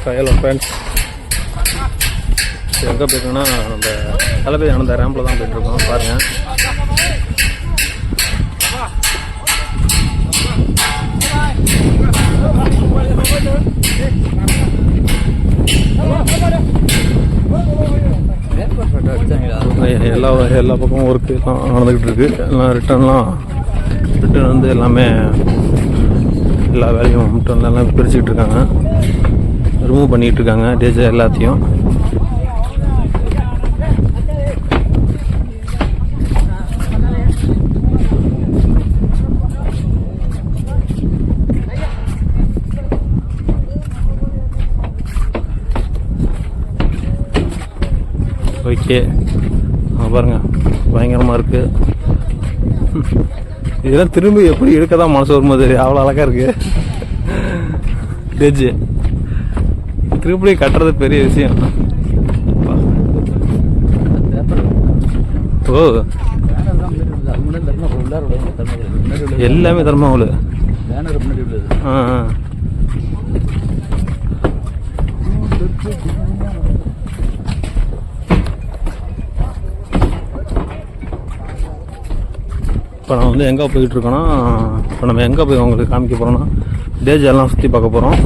Hello friends, எங்கே போயிருக்கோன்னா நம்ம தளபதி ஆனந்த ரேம்பில் தான் போயிட்டுருக்கோம். பாருங்கள், எல்லா பக்கமும் ஒர்க்கு எல்லாம் நடந்துக்கிட்டு இருக்குது. எல்லாம் ரிட்டன் வந்து எல்லாமே எல்லா வேலையும் ரிட்டர்னில் எல்லாம் பிரிச்சுக்கிட்டு இருக்காங்க, ரிமூவ் பண்ணிகிட்டு இருக்காங்க டேஜ் எல்லாத்தையும். ஓகே, பாருங்கள், பயங்கரமாக இருக்குது. இதெல்லாம் திரும்பி எப்படி எடுக்க தான் மனசு வரும்போது அவ்வளோ அழகாக இருக்குது. டேஜ் திருப்பி கட்டுறது பெரிய விஷயம். ஓ, எல்லாமே தர்மாவுல. இப்போ நம்ம வந்து எங்கே போயிட்டுருக்கோன்னா, இப்போ நம்ம எங்கே போய் உங்களுக்கு காமிக்க போகிறோன்னா, டேஜ் எல்லாம் சுற்றி பார்க்க போகிறோம்.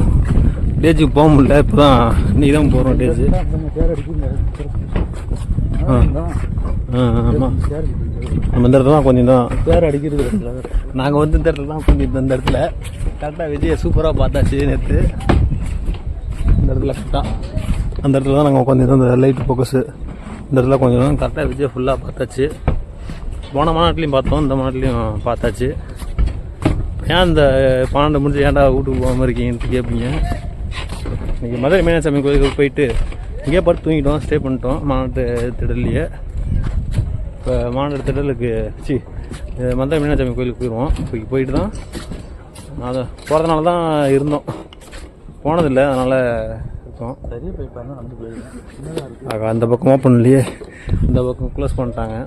டேஜுக்கு போக முடியல, இப்போ தான் இன்றைக்கி தான் போகிறோம் டேஜ். ஆமாம், நம்ம இந்த இடத்துல தான் கொஞ்சம் தான் பேர் அடிக்கிறது. நாங்கள் வந்து இந்த இடத்துல தான் கொஞ்சம் இந்த இடத்துல கரெக்டாக விஜயை சூப்பராக பார்த்தாச்சு நேற்று. இந்த இடத்துல கரெக்டாக அந்த இடத்துல தான் நாங்கள் கொஞ்சம் இந்த லைட் ஃபோக்கஸு இந்த இடத்துல கொஞ்சம் தான் கரெக்டாக விஜயை ஃபுல்லாக பார்த்தாச்சு. போன மாநாட்டிலையும் பார்த்தோம், இந்த மாநாட்டிலையும் பார்த்தாச்சு. ஏன் இந்த 12 முடிஞ்சு ஏன்டா வீட்டுக்கு போகாமல் இருக்கீங்கன்னு கேட்பீங்க. இன்றைக்கி மதுரை மீனாட்சி கோயிலுக்கு போயிட்டு இங்கே பார்த்து தூங்கிட்டோம், ஸ்டே பண்ணிட்டோம் மாநாட்டு திடல்லையே. இப்போ மாநாட்டு திடலுக்கு மதுரை மீனாட்சி கோயிலுக்கு போயிடுவோம். இப்போ போயிட்டு தான் அதை போகிறதுனால தான் இருந்தோம், போனதில்லை, அதனால் இருக்கோம். சரியாக போய் நடந்து போயிருக்கோம். அந்த பக்கம் ஓப்பன் இல்லையே, இந்த பக்கம் க்ளோஸ் பண்ணிட்டாங்க.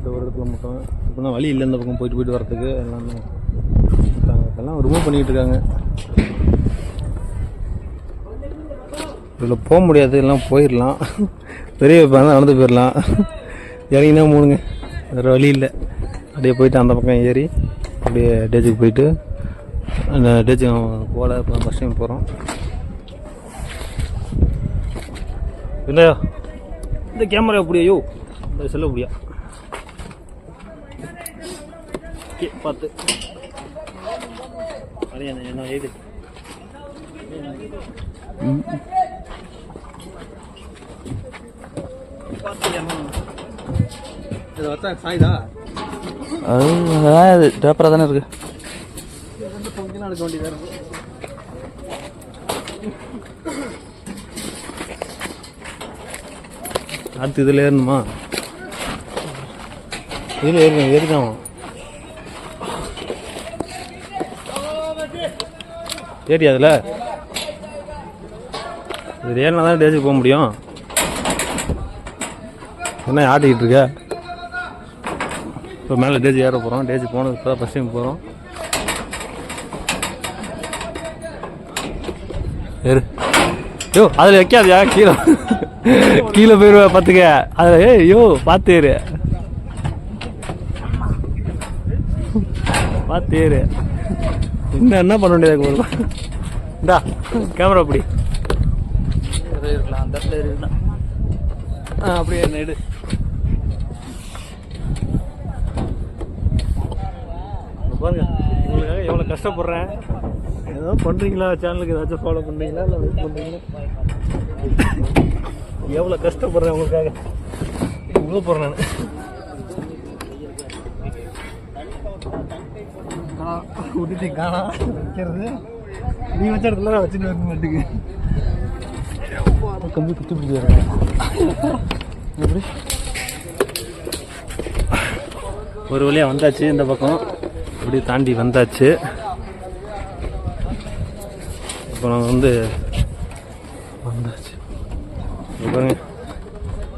ஒரு இடத்துல மட்டும் இப்போ தான் வழி இல்லை, இந்த பக்கம் போயிட்டு வரத்துக்கு எல்லாமே எல்லாம் ரிமூவ் பண்ணிக்கிட்டு இருக்காங்க. இதில் போக முடியாது, எல்லாம் போயிடலாம், பெரிய நடந்து போயிடலாம். இறங்கினா மூணுங்க, வேறு வழி இல்லை. அப்படியே போயிட்டு அந்த பக்கம் ஏறி அப்படியே டேஜுக்கு போயிட்டு அந்த டேஜுக்கு போல இப்போ ஃபஸ்ட் டைம் போகிறோம். இல்லையா இந்த கேமரா எப்படியோ இந்த செல்ல முடியா பார்த்து என்ன ஏது இதை வச்சா சாய்தா அது டேப்பராக தானே இருக்கு. எடுக்க வேண்டியதாக இருக்கு. அடுத்து இதில் ஏறணுமா? இதில் ஏறிதான் ஏறி அதில் இது ஏறினா தான் டேஜுக்கு போக முடியும். என்ன ஆட்டிக்கிட்டு இருக்க? இப்போ மேலே டேஜ் ஏற போகிறோம். டேஜ் போனது இப்போ தான் ஃபஸ்ட் டைம் போகிறோம். ஏறு. யோ அதில் வைக்காதியா, கீழே போயிடுவேன் பார்த்துக்க. அதில் ஐயோ பார்த்து ஏறு, பார்த்து ஏறு. என்ன பண்ண வேண்டியதாக போதும். இந்தா கேமரா அப்படி இருக்கலாம், அந்த இடத்துல இருக்கலாம். அப்படியே என்ன எடு. பாருங்க, உங்களுக்காக எவ்வளோ கஷ்டப்படுறேன். ஏதோ பண்ணுறீங்களா, சேனலுக்கு ஏதாச்சும் ஃபாலோ பண்ணுறீங்களா, இல்லை வெயிட் பண்ணுறீங்களா? எவ்வளோ கஷ்டப்படுறேன் உங்களுக்காக. உள்ள போகிறேன் நான் விட்டுட்டு காணா வைக்கிறது. நீ வச்ச இடத்துல வச்சுட்டு வரணும் மாட்டுக்கு கம்பி குத்தி பிடிச்சி எப்படி ஒரு வழியாக வந்தாச்சு. இந்த பக்கம் இப்படி தாண்டி வந்தாச்சு. இப்போ நாங்கள் வந்தாச்சு பாருங்க,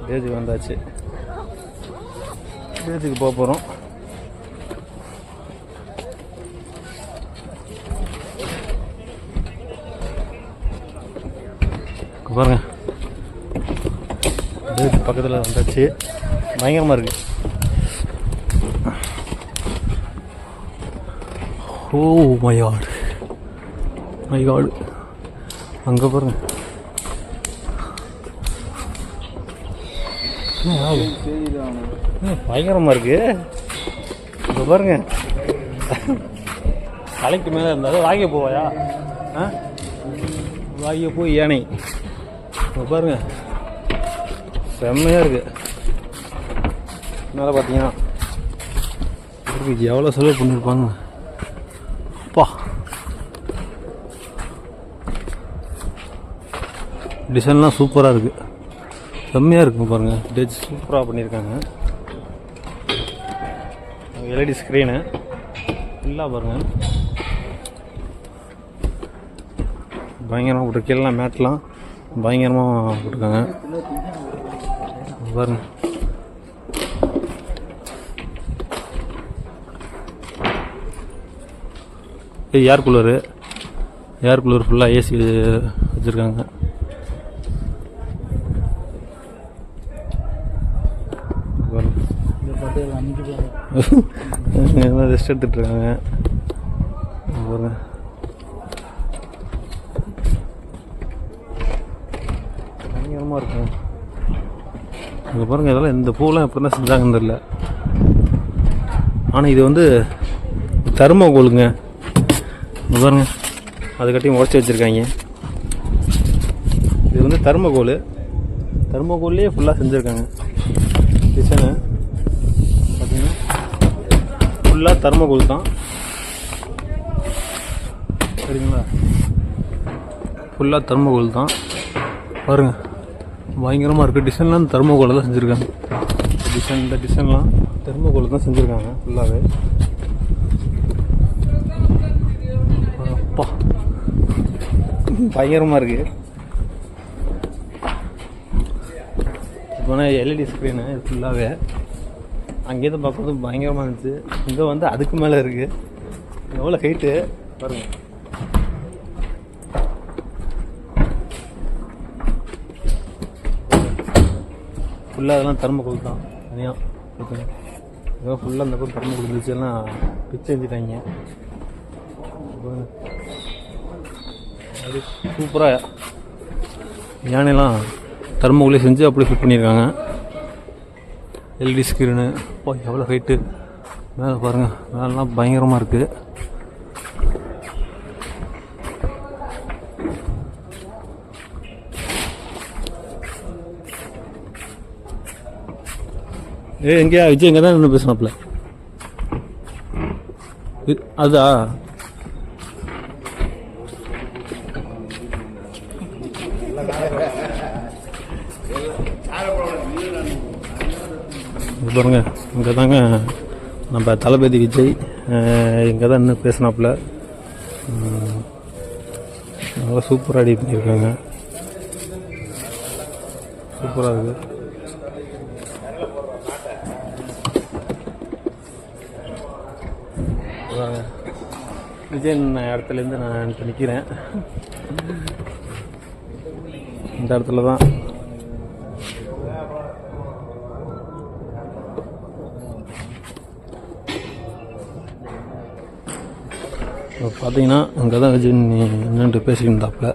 ஸ்டேஜுக்கு வந்தாச்சு. ஸ்டேஜுக்கு போக போகிறோம். பாருங்கள், வீட்டு பக்கத்தில் வந்தாச்சு. பயங்கரமாக இருக்குது. Oh my god, my god. அங்கே பாருங்கள், பயங்கரமாக இருக்குது. இப்போ பாருங்க, தலைக்கு மேலே இருந்தாலும் வாங்கிய போவாயா? வாங்கிய போய் யானை. இப்போ பாருங்க, செம்மையாக இருக்குது. மேலே பார்த்தீங்கன்னா எவ்வளோ செலவு பண்ணியிருப்பாங்க. அப்பா, டிசைன்லாம் சூப்பராக இருக்குது, செம்மையாக இருக்குங்க. பாருங்கள், டச் சூப்பராக பண்ணியிருக்காங்க. எல்இடி ஸ்க்ரீனு ஃபுல்லாக பாருங்கள், பயங்கரமாக போட்டிருக்கெல்லாம். மேட்லாம் பயங்கரமாக போட்டிருக்காங்க பாருங்க. ஏர் கூலரு, ஏர் கூலர் ஃபுல்லாக ஏசி வச்சுருக்காங்க. ரெஸ்ட் எடுத்துட்டு இருக்காங்க பாருங்க. பயங்கரமாக இருக்கும். இங்கே பாருங்கள், இதெல்லாம் இந்த பூவெலாம் எப்படி தான் செஞ்சாங்கன்னு தெரியல. ஆனால் இது வந்து தர்மகோலுங்க. இங்கே பாருங்க, அது கட்டி உடச்சி வச்சுருக்காங்க. இது வந்து தர்மகோல், தர்மகோல்லையே ஃபுல்லாக செஞ்சுருக்காங்க. டிசைனு பார்த்தீங்கன்னா ஃபுல்லாக தர்மகோல் தான், சரிங்களா? ஃபுல்லாக தர்மகோல் தான் பாருங்கள். பயங்கரமாக இருக்குது. டிசைன்லாம் தர்மகோலை தான் செஞ்சுருக்காங்க. இந்த டிசைன்லாம் தர்மகோலை தான் செஞ்சுருக்காங்க ஃபுல்லாகவே. அப்பா, பயங்கரமாக இருக்குது. இப்போ எல்இடி ஸ்க்ரீனு இது ஃபுல்லாகவே. அங்கேருந்து பார்க்குறது பயங்கரமாக இருந்துச்சு. இங்கே வந்து அதுக்கு மேலே இருக்குது. எவ்வளோ ஹைட்டு பாருங்கள். ஃபுல்லாக அதெல்லாம் தர்மகோல் தான் தனியாக. இதெல்லாம் ஃபுல்லாக அந்த பக்கம் தர்மகோல் இருந்துச்சு, எல்லாம் பிச்சு எழுதிட்டாங்க. அது சூப்பராக யானைலாம் தர்மகோலே செஞ்சு அப்படி ஃபிட் பண்ணியிருக்காங்க. LED screen. அப்போ எவ்வளோ ஹைட்டு மேலே பாருங்கள், மேலாம் பயங்கரமாக இருக்குது. எங்கேயா விஜய் எங்கே தான் நின்று பேசினாப்புல? அதா பாருங்க, இங்கே தாங்க நம்ம தளபதி விஜய் இங்கே தான் இன்னும் பேசினாப்புல. நல்லா சூப்பராக ரெடி பண்ணியிருக்காங்க, சூப்பராக இருக்குது. விஜய் இடத்துலேருந்து நான் இப்போ நிற்கிறேன். இந்த இடத்துல தான் பார்த்தீங்கன்னா அங்கே தான் விஜய் நின்று பேசிக்கிட்டு இருந்தாப்புல.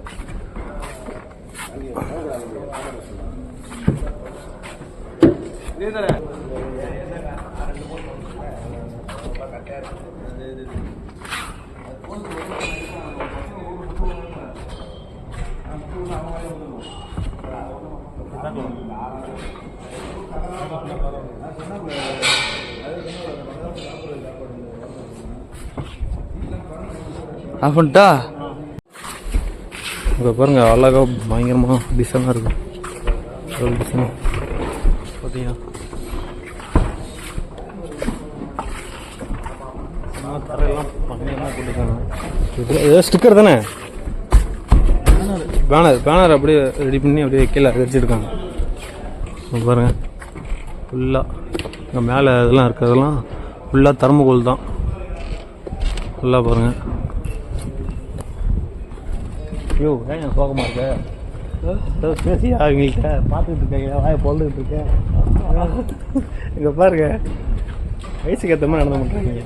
அப்படின்ட்டா இங்கே பாருங்கள், அழகாக பயங்கரமாக டிசைனாக இருக்கும். டிசைன் பார்த்தீங்கன்னா தரையெல்லாம் பயங்கரமாக போட்டுருக்காங்க. ஏதோ ஸ்டிக்கர் தானே, பேனர் அப்படியே ரெடி பண்ணி அப்படியே கீழே வச்சுருக்காங்க. பாருங்கள், ஃபுல்லாக இங்கே மேலே இதெல்லாம் இருக்கிறதெல்லாம் ஃபுல்லாக தர்மகோல் தான். ஃபுல்லாக பாருங்கள். ஐயோ, ஏன் சோகமாக இருக்க? பேசியா அவங்கள்ட்ட பார்த்துக்கிட்டு இருக்காங்க, வாயை பொழுதுகிட்டு இருக்கேன். இங்கே பாருங்க, வயசுக்கு ஏற்ற மாதிரி நடந்து பண்ணுறாங்க.